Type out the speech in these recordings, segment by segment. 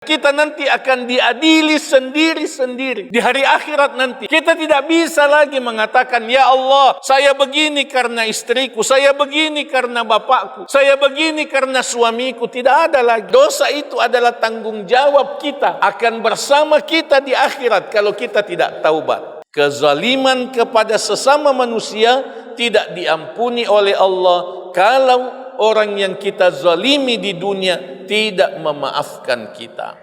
Kita nanti akan diadili sendiri-sendiri. Di hari akhirat nanti, kita tidak bisa lagi mengatakan, ya Allah, saya begini karena istriku, saya begini karena bapakku, saya begini karena suamiku. Tidak ada lagi. Dosa itu adalah tanggung jawab kita. Akan bersama kita di akhirat kalau kita tidak taubat. Kezaliman kepada sesama manusia tidak diampuni oleh Allah kalau orang yang kita zalimi di dunia tidak memaafkan kita.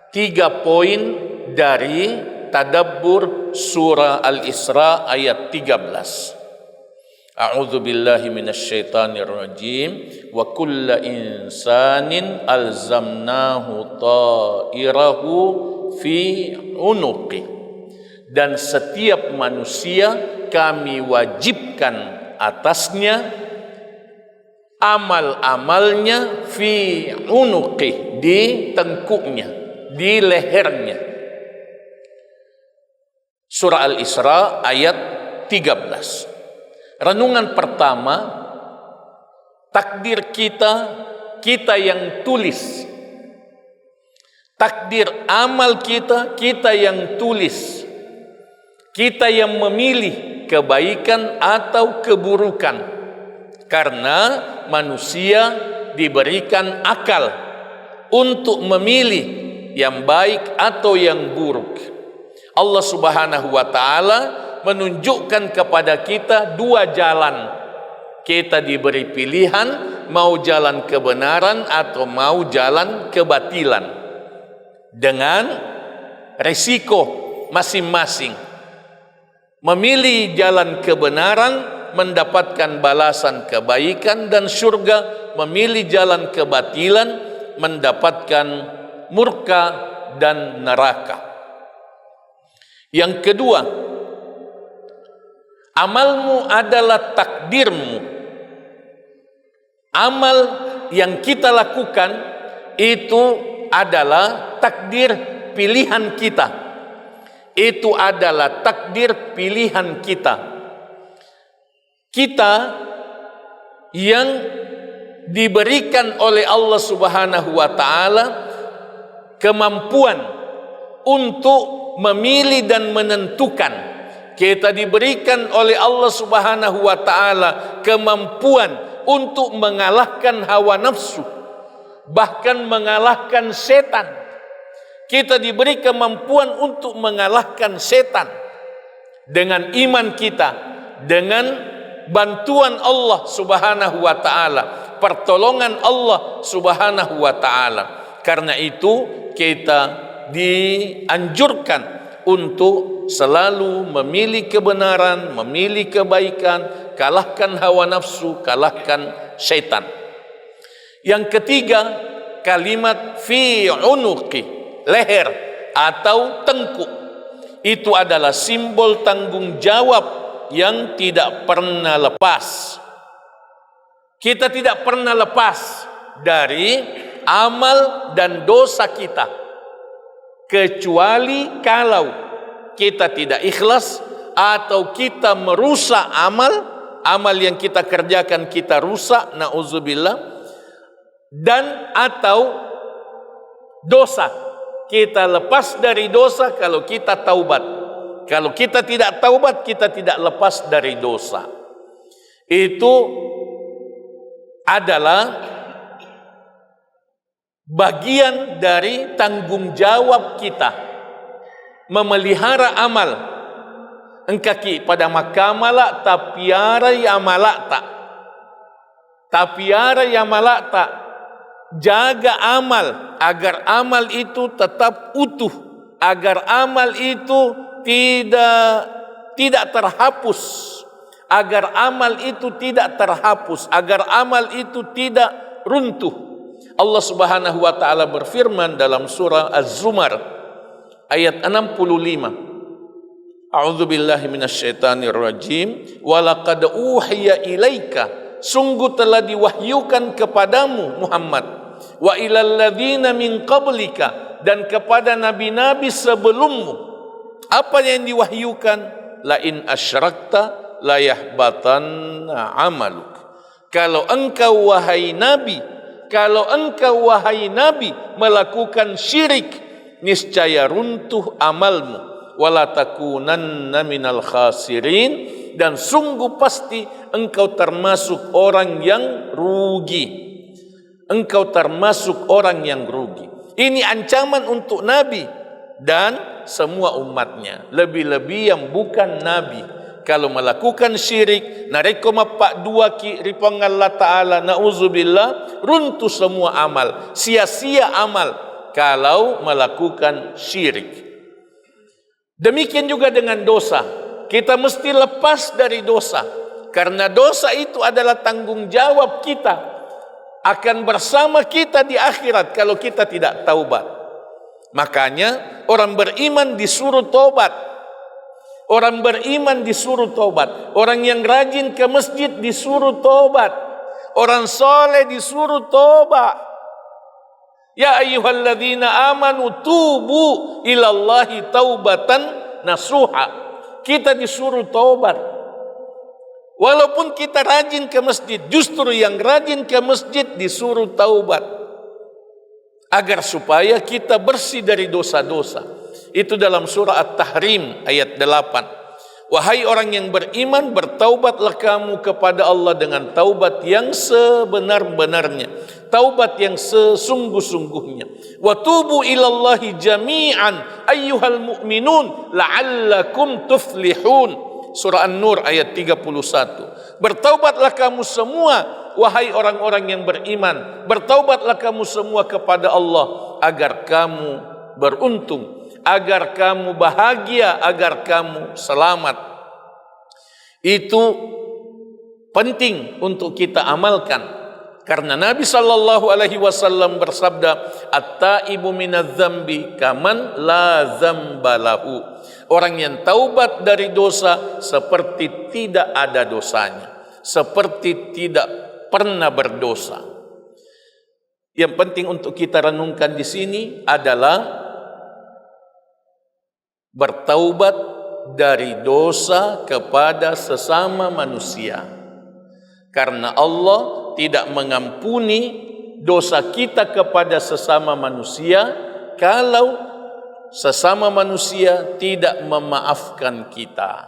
Tiga poin dari tadabbur surah Al-Isra ayat 13. A'udzu billahi minasyaitonir rajim. Wa kullu insanin alzamnahu ta'irahu fi unuqi. Dan setiap manusia kami wajibkan atasnya amal-amalnya fi unuqi, di tengkuknya, di lehernya. Surah Al-Isra ayat 13. Renungan pertama, takdir kita yang tulis. Takdir amal kita yang tulis. Kita yang memilih kebaikan atau keburukan. Karena manusia diberikan akal untuk memilih yang baik atau yang buruk. Allah Subhanahu wa ta'ala menunjukkan kepada kita dua jalan. Kita diberi pilihan mau jalan kebenaran atau mau jalan kebatilan, dengan risiko masing-masing. Memilih jalan kebenaran mendapatkan balasan kebaikan dan surga, memilih jalan kebatilan mendapatkan murka dan neraka. Yang kedua, amalmu adalah takdirmu. Amal yang kita lakukan itu adalah takdir pilihan kita. Itu adalah takdir pilihan kita. Kita yang diberikan oleh Allah Subhanahu wa ta'ala kemampuan untuk memilih dan menentukan. Kita diberikan oleh Allah Subhanahu wa ta'ala kemampuan untuk mengalahkan hawa nafsu, bahkan mengalahkan setan. Kita diberi kemampuan untuk mengalahkan setan dengan iman kita, dengan bantuan Allah Subhanahu wa ta'ala, pertolongan Allah Subhanahu wa ta'ala. Karena itu kita dianjurkan untuk selalu memilih kebenaran, memilih kebaikan, kalahkan hawa nafsu, kalahkan syaitan. Yang ketiga, kalimat fi unuqi, leher atau tengkuk. Itu adalah simbol tanggung jawab yang tidak pernah lepas. Kita tidak pernah lepas dari amal dan dosa kita, kecuali kalau kita tidak ikhlas atau kita merusak amal yang kita kerjakan, kita rusak, na'udzubillah, dan atau dosa, kita lepas dari dosa kalau kita taubat. Kalau kita tidak taubat, kita tidak lepas dari dosa. Itu adalah bagian dari tanggung jawab kita memelihara amal. Engkaki pada makamala tapiara ya malakta, tapiara ya malakta. Jaga amal agar amal itu tetap utuh, agar amal itu tidak terhapus, agar amal itu tidak terhapus, agar amal itu tidak runtuh. Allah Subhanahu wa ta'ala berfirman dalam surah Az-Zumar ayat 65. A'udzu billahi minasyaitonir rajim. Wa laqad uhiya ilaika, sungguh telah diwahyukan kepadamu Muhammad, wa ilal ladzina min qablika, dan kepada nabi-nabi sebelummu. Apa yang diwahyukan? La in asyrakta la yahbatanna amaluk. Kalau engkau wahai Nabi melakukan syirik, niscaya runtuh amalmu, wala takunanna minal khasirin, dan sungguh pasti engkau termasuk orang yang rugi. Engkau termasuk orang yang rugi. Ini ancaman untuk Nabi dan semua umatnya, lebih-lebih yang bukan Nabi. Kalau melakukan syirik, nareko mapak dua ki ripang Allah Ta'ala, na'udzubillah, runtuh semua amal, sia-sia amal kalau melakukan syirik. Demikian juga dengan dosa. Kita mesti lepas dari dosa, karena dosa itu adalah tanggung jawab kita, akan bersama kita di akhirat kalau kita tidak taubat. Makanya orang beriman disuruh taubat. Orang beriman disuruh tobat. Orang yang rajin ke masjid disuruh tobat. Orang soleh disuruh tobat. Ya ayyuhalladzina amanu tubu ilallahi taubatan nasuha. Kita disuruh tobat. Walaupun kita rajin ke masjid, justru yang rajin ke masjid disuruh taubat. Agar supaya kita bersih dari dosa-dosa. Itu dalam surah At-Tahrim ayat 8. Wahai orang yang beriman, bertaubatlah kamu kepada Allah dengan taubat yang sebenar-benarnya, taubat yang sesungguh-sungguhnya. Wa tubu ilallahi jami'an ayyuhal mu'minun la'allakum tuflihun. Surah An-Nur ayat 31. Bertaubatlah kamu semua, wahai orang-orang yang beriman, bertaubatlah kamu semua kepada Allah agar kamu beruntung, agar kamu bahagia, agar kamu selamat. Itu penting untuk kita amalkan, karena Nabi sallallahu alaihi wasallam bersabda, at-taibu minadz-dzambi kaman la dzambalahu. Orang yang taubat dari dosa seperti tidak ada dosanya, seperti tidak pernah berdosa. Yang penting untuk kita renungkan di sini adalah bertaubat dari dosa kepada sesama manusia. Karena Allah tidak mengampuni dosa kita kepada sesama manusia kalau sesama manusia tidak memaafkan kita.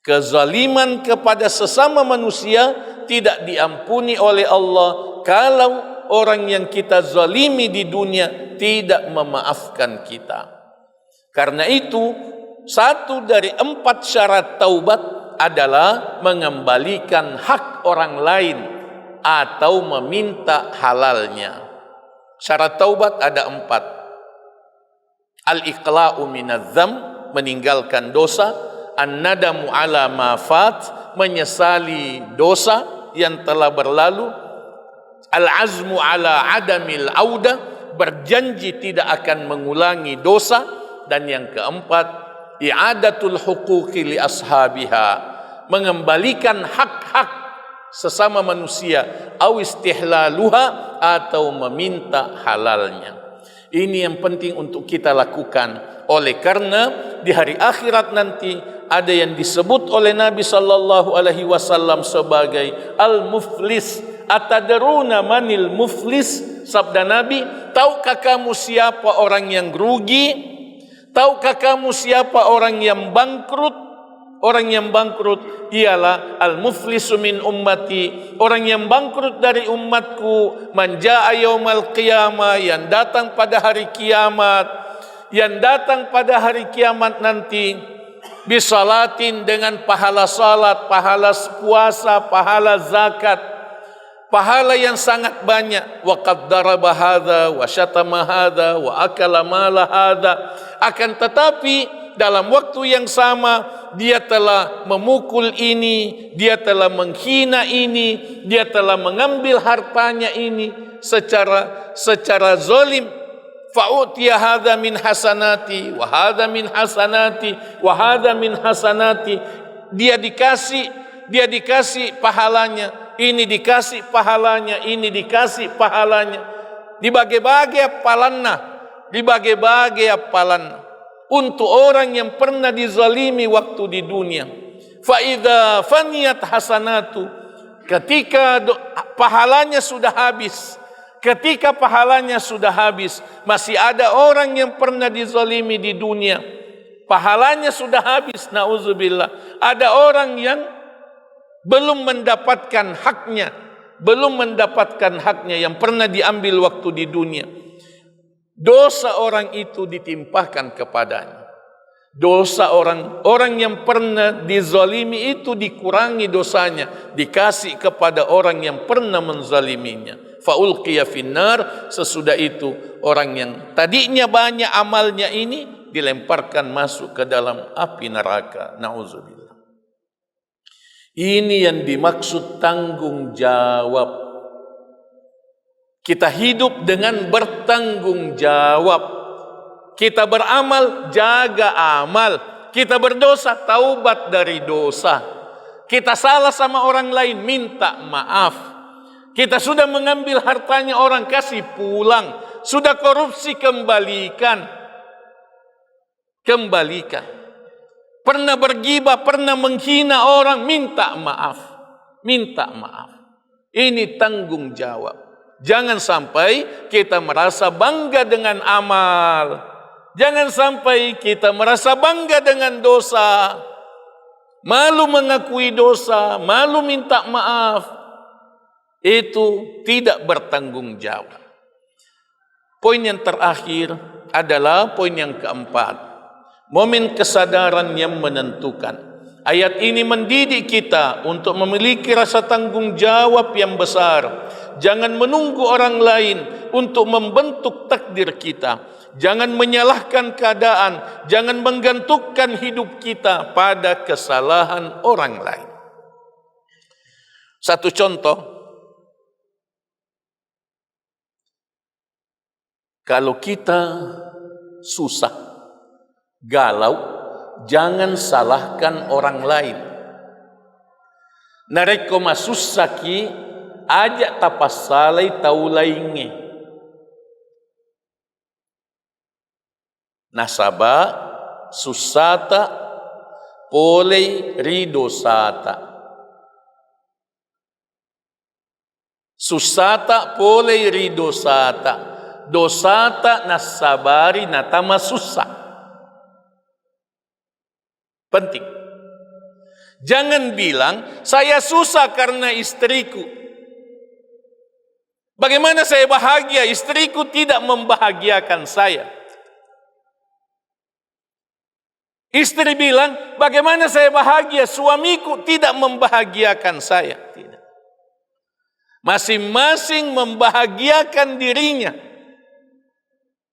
Kezaliman kepada sesama manusia tidak diampuni oleh Allah kalau orang yang kita zalimi di dunia tidak memaafkan kita. Karena itu, satu dari 4 syarat taubat adalah mengembalikan hak orang lain atau meminta halalnya. Syarat taubat ada 4. Al-iqla'u minadz-dzam, meninggalkan dosa. An-nadamu ala ma fat, menyesali dosa yang telah berlalu. Al-azmu ala adamil auda, berjanji tidak akan mengulangi dosa. Dan yang keempat, i'adatul huquqi li ashabiha, mengembalikan hak-hak sesama manusia, aw istihlaluha, atau meminta halalnya. Ini yang penting untuk kita lakukan. Oleh karena di hari akhirat nanti ada yang disebut oleh Nabi sallallahu alaihi wasallam sebagai al-muflis. Atadruna manil muflis? Sabda Nabi, tahukah kamu siapa orang yang rugi? Tahukah kamu siapa orang yang bangkrut? Orang yang bangkrut ialah al-muflisu min ummati, orang yang bangkrut dari umatku, man jaa yaumal qiyamah, yang datang pada hari kiamat, yang datang pada hari kiamat nanti bisalatin, dengan pahala salat, pahala puasa, pahala zakat, pahala yang sangat banyak. Wa qad daraba hadza wa syatama hadza wa akala mala hadza. Akan tetapi dalam waktu yang sama dia telah memukul ini, dia telah menghina ini, dia telah mengambil hartanya ini secara zalim. Fa'utiya hadza min hasanati wa hadza min hasanati wa hadza min hasanati. Dia dikasih pahalanya, ini dikasih pahalanya, ini dikasih pahalanya. Dibagi-bagi apalanna untuk orang yang pernah dizalimi waktu di dunia. Fa idza faniyat hasanatu, ketika pahalanya sudah habis, ketika pahalanya sudah habis, masih ada orang yang pernah dizalimi di dunia, pahalanya sudah habis, nauzubillah. Ada orang yang belum mendapatkan haknya, yang pernah diambil waktu di dunia. Dosa orang itu ditimpahkan kepadanya. Dosa orang yang pernah dizalimi itu dikurangi dosanya, dikasih kepada orang yang pernah menzaliminya. Faulqiya finnar, sesudah itu orang yang tadinya banyak amalnya ini dilemparkan masuk ke dalam api neraka. Nauzubillah. Ini yang dimaksud tanggung jawab. Kita hidup dengan bertanggung jawab. Kita beramal, jaga amal. Kita berdosa, taubat dari dosa. Kita salah sama orang lain, minta maaf. Kita sudah mengambil hartanya orang, kasih pulang. Sudah korupsi, kembalikan. Pernah bergibah, pernah menghina orang, minta maaf. Ini tanggung jawab. Jangan sampai kita merasa bangga dengan amal. Jangan sampai kita merasa bangga dengan dosa. Malu mengakui dosa, malu minta maaf. Itu tidak bertanggung jawab. Poin yang terakhir adalah poin yang keempat. Momen kesadaran yang menentukan. Ayat ini mendidik kita untuk memiliki rasa tanggung jawab yang besar. Jangan menunggu orang lain untuk membentuk takdir kita. Jangan menyalahkan keadaan. Jangan menggantungkan hidup kita pada kesalahan orang lain. Satu contoh. Kalau kita susah, galau, jangan salahkan orang lain. Nareko masusaki ajak tapasalai taulainge. Nasaba susata polei ridosata. Susata polei ridosata. Dosata nasabari natama susah. Penting. Jangan bilang saya susah karena istriku. Bagaimana saya bahagia? Istriku tidak membahagiakan saya. Istri bilang, bagaimana saya bahagia? Suamiku tidak membahagiakan saya. Tidak. Masing-masing membahagiakan dirinya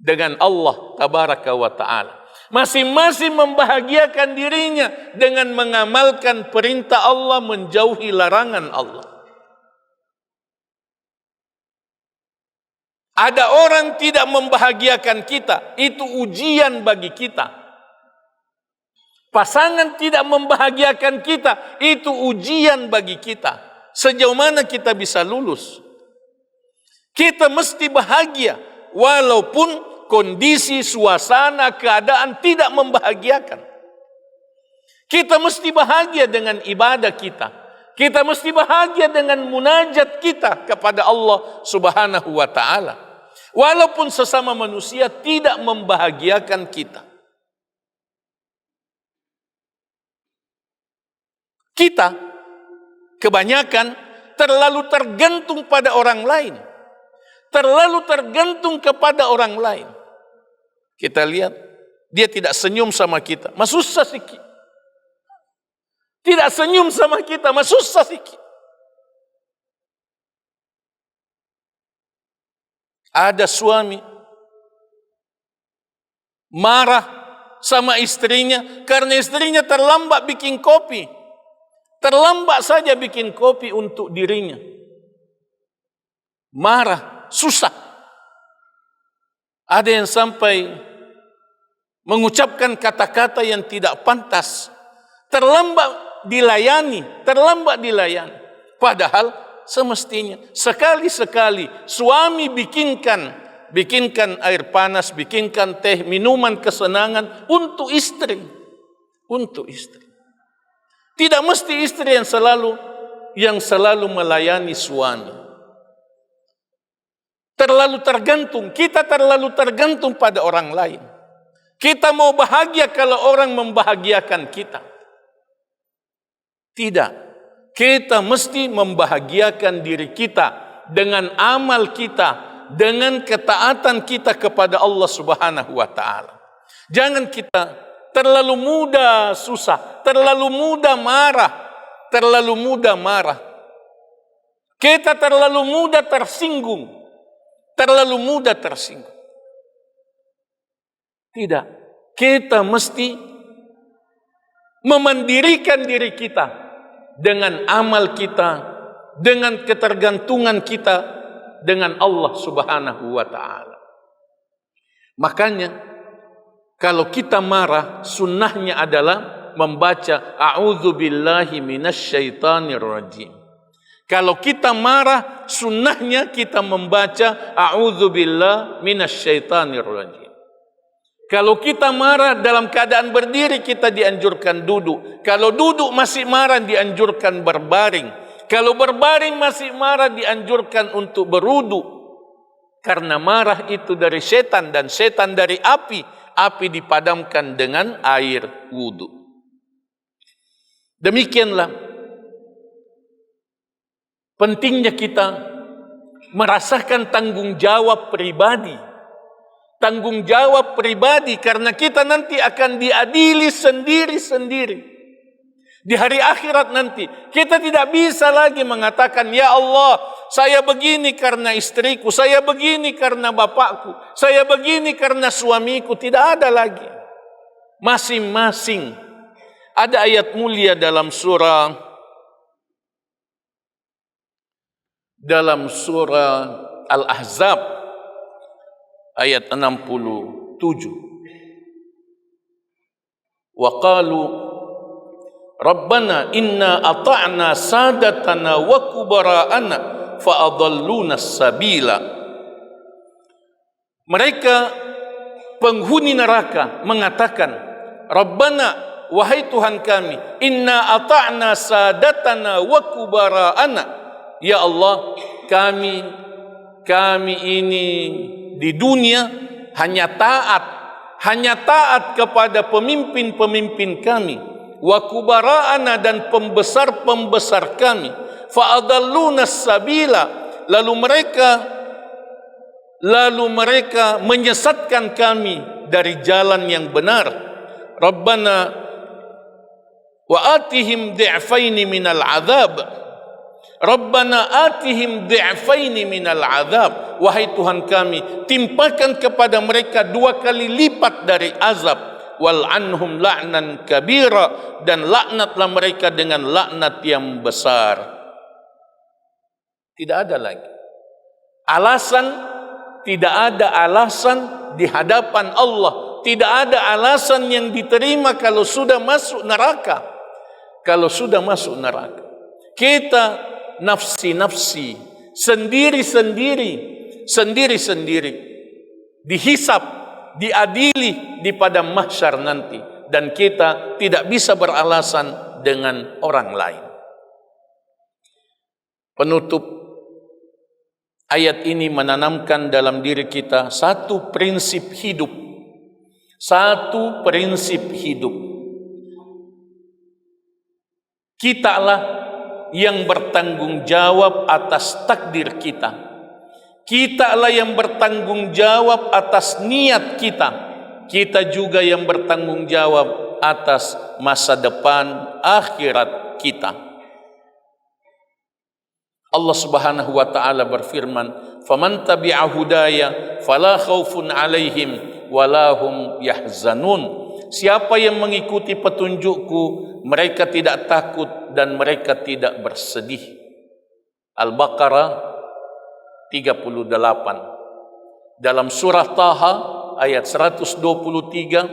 dengan Allah tabaraka wa ta'ala. Masing-masing membahagiakan dirinya dengan mengamalkan perintah Allah, menjauhi larangan Allah. Ada orang tidak membahagiakan kita, itu ujian bagi kita. Pasangan tidak membahagiakan kita, itu ujian bagi kita. Sejauh mana kita bisa lulus? Kita mesti bahagia, walaupun kondisi, suasana, keadaan tidak membahagiakan. Kita mesti bahagia dengan ibadah kita. Kita mesti bahagia dengan munajat kita kepada Allah Subhanahu wa ta'ala. Walaupun sesama manusia tidak membahagiakan kita. Kita kebanyakan terlalu tergantung pada orang lain. Terlalu tergantung kepada orang lain. Kita lihat, dia tidak senyum sama kita, masusah sikit. Tidak senyum sama kita, masusah sikit. Ada suami marah sama istrinya karena istrinya terlambat bikin kopi. Terlambat saja bikin kopi untuk dirinya. Marah, susah. Ada yang sampai mengucapkan kata-kata yang tidak pantas. Terlambat dilayani. Padahal semestinya sekali-sekali suami bikinkan air panas, bikinkan teh, minuman kesenangan untuk istri. Tidak mesti istri yang selalu melayani suami. Kita terlalu tergantung pada orang lain. Kita mau bahagia kalau orang membahagiakan kita. Tidak. Kita mesti membahagiakan diri kita dengan amal kita, dengan ketaatan kita kepada Allah Subhanahu wa taala. Jangan kita terlalu mudah susah, terlalu mudah marah. Kita terlalu mudah tersinggung. Tidak. Kita mesti memandirikan diri kita dengan amal kita, dengan ketergantungan kita dengan Allah Subhanahu wa taala. Makanya kalau kita marah, sunnahnya adalah membaca a'udzubillahi minasyaitonir rajim. Kalau kita marah, sunnahnya kita membaca a'udzubillahi minasyaitonir rajim. Kalau kita marah dalam keadaan berdiri, kita dianjurkan duduk. Kalau duduk masih marah, dianjurkan berbaring. Kalau berbaring masih marah, dianjurkan untuk berwudu. Karena marah itu dari setan dan setan dari api. Api dipadamkan dengan air wudu. Demikianlah pentingnya kita merasakan tanggung jawab pribadi. Tanggung jawab pribadi karena kita nanti akan diadili sendiri-sendiri. Di hari akhirat nanti, kita tidak bisa lagi mengatakan, ya Allah, saya begini karena istriku, saya begini karena bapakku, saya begini karena suamiku. Tidak ada lagi. Masing-masing. Ada ayat mulia dalam surah Al-Ahzab, ayat 67. Wa qalu Rabbana inna ata'na sadatana wa kubara'ana fa'adalluna sabila. Mereka penghuni neraka mengatakan, Rabbana, wahai Tuhan kami, inna ata'na sadatana wa kubara'ana. Ya Allah, kami ini di dunia hanya taat kepada pemimpin-pemimpin kami. Wa kubara'ana, dan pembesar-pembesar kami. Fa'adalluna sabila, lalu mereka menyesatkan kami dari jalan yang benar. Rabbana wa atihim di'faini minal azab. Rabbana atihim di'faini minal azab. Wahai Tuhan kami, timpakan kepada mereka 2 kali lipat dari azab. Wal'anhum la'nan kabira, dan laknatlah mereka dengan laknat yang besar. Tidak ada lagi tidak ada alasan di hadapan Allah. Tidak ada alasan yang diterima kalau sudah masuk neraka. Kita nafsi-nafsi, sendiri-sendiri, dihisap, diadili di padang mahsyar nanti, dan kita tidak bisa beralasan dengan orang lain. Penutup, ayat ini menanamkan dalam diri kita satu prinsip hidup. Kitalah yang bertanggung jawab atas takdir kita. Kitalah yang bertanggung jawab atas niat kita. Kita juga yang bertanggung jawab atas masa depan akhirat kita. Allah Subhanahu wa taala berfirman, "Faman tabi'a hudaya fala khaufun 'alaihim wala hum yahzanun." Siapa yang mengikuti petunjukku, mereka tidak takut dan mereka tidak bersedih. Al-Baqarah 38. Dalam surah Taha ayat 123,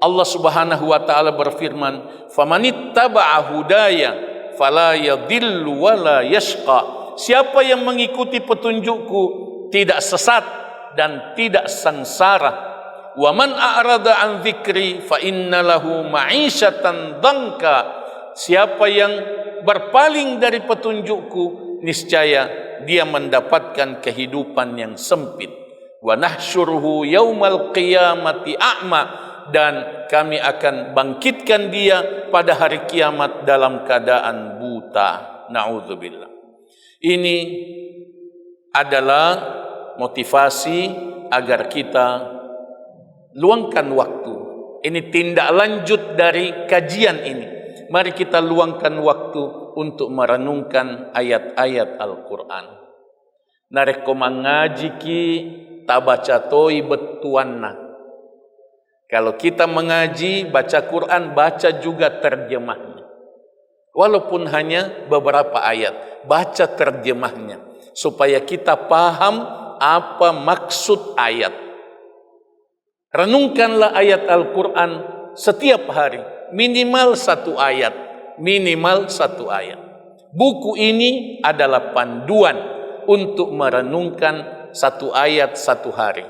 Allah Subhanahu wa taala berfirman, "Famanittaba'a hudaya fala yadhillu wala yashqa." Siapa yang mengikuti petunjukku tidak sesat dan tidak sengsara. "Wa man a'rada an dzikri fa inna lahu ma'isyatan dhanka." siapa yang berpaling dari petunjukku, niscaya dia mendapatkan kehidupan yang sempit. Wa nahsyuruhu yaumal qiyamati a'ma, dan kami akan bangkitkan dia pada hari kiamat dalam keadaan buta. Na'udzubillah. Ini adalah motivasi agar kita luangkan waktu. Ini tindak lanjut dari kajian ini. Mari kita luangkan waktu untuk merenungkan ayat-ayat Al-Quran. Nareko mengaji ki tabaca toi betuanna. Kalau kita mengaji, baca Quran, baca juga terjemahnya. Walaupun hanya beberapa ayat, baca terjemahnya. Supaya kita paham apa maksud ayat. Renungkanlah ayat Al-Quran setiap hari. Minimal satu ayat. Minimal satu ayat. Buku ini adalah panduan untuk merenungkan satu ayat satu hari.